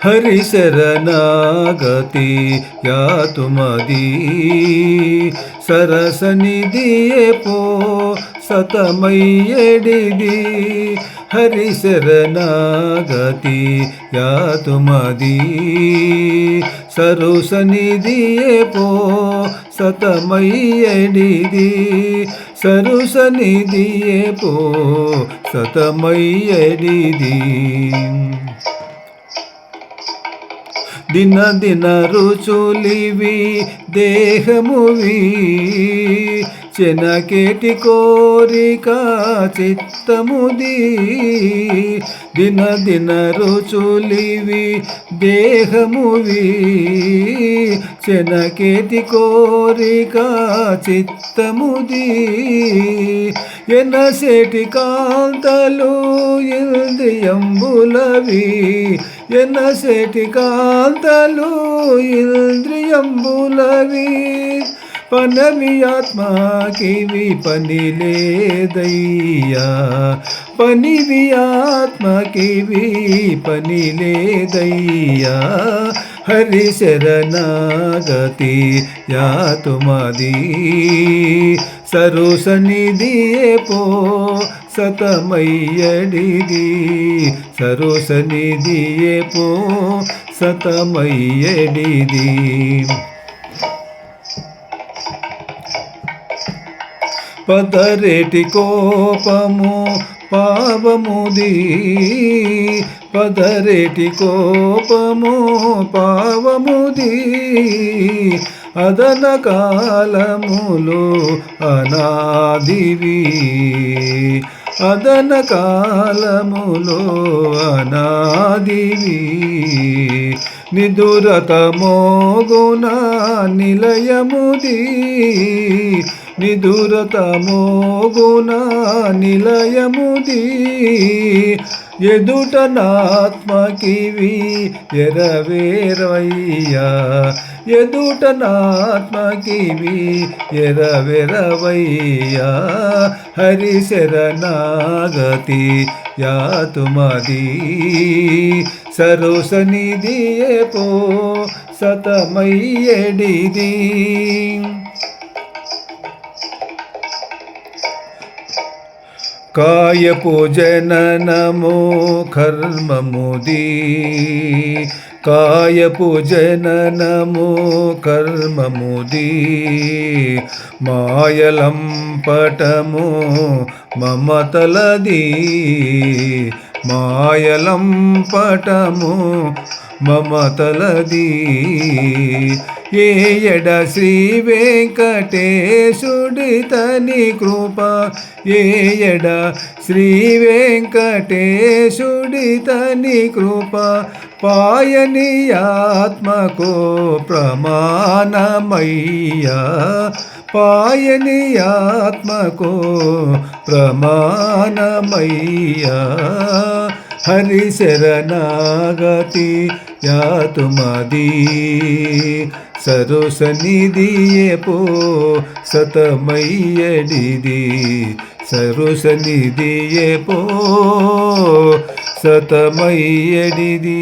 हरि शरणागति यातुमदी सरसनिधिये पो सतमय्यडिदी हरि शरणागति यातुमदी सरुसनिधिये पो सतमय्यडिदी सरुसनिधिये पो सतमय्यडिदी दिन दिन रुचुलिवी देहमुवी చెనకేటి కోరిక చిత్తముది దిన దిన రుచులివి దేహమువి చెనకేటి కోరిక చిత్తముది ఎనసేటి కాంతలు ఇంద్రియంబులవి ఎనసేటి కాంతలు ఇంద్రియంబులవి పనవి ఆత్మకివి పని లేదయ్యా పనివి ఆత్మకివి పని లేదయ్యా హరి శరణాగతి యాతుమది సరుసనిధియే పో సతమయ్యడిది సరుసనిధియే పో సతమయ్యడిది పదరేటి కోపము పావముది పదరేటి కోపము పావముది అదన కాలములు అనాదివి అదన కాలములో అనాదివి నిదురతమోగుణ నిలయముది నిదురతమోగుణ నిలయముది ఎదుట నాత్మకివి ఎరవేరవయ్యా ఎదుట నాత్మకివి ఎరవేరవయ్యా హరి శరణాగతి యాతుమది సరుసనిధియే పో సతమయ్యడిది కాయపు జననము కర్మముది కాయపు జననము కర్మముది మాయలంపటము మమతలది మాయలంపటము మమతలది ఏయడ శ్రీ వెంకటేశుడి తని కృప ఏయడ శ్రీ వెంకటేశుడి తని కృప పాయని ఆత్మకో ప్రమాణమయ్యా పాయని ఆత్మకో ప్రమాణమయ్యా హరి శరణాగతి యాతుమది సరుసనిధియే పో సతమయ్యడిది సరుసనిధియే పో సతమయ్యడిది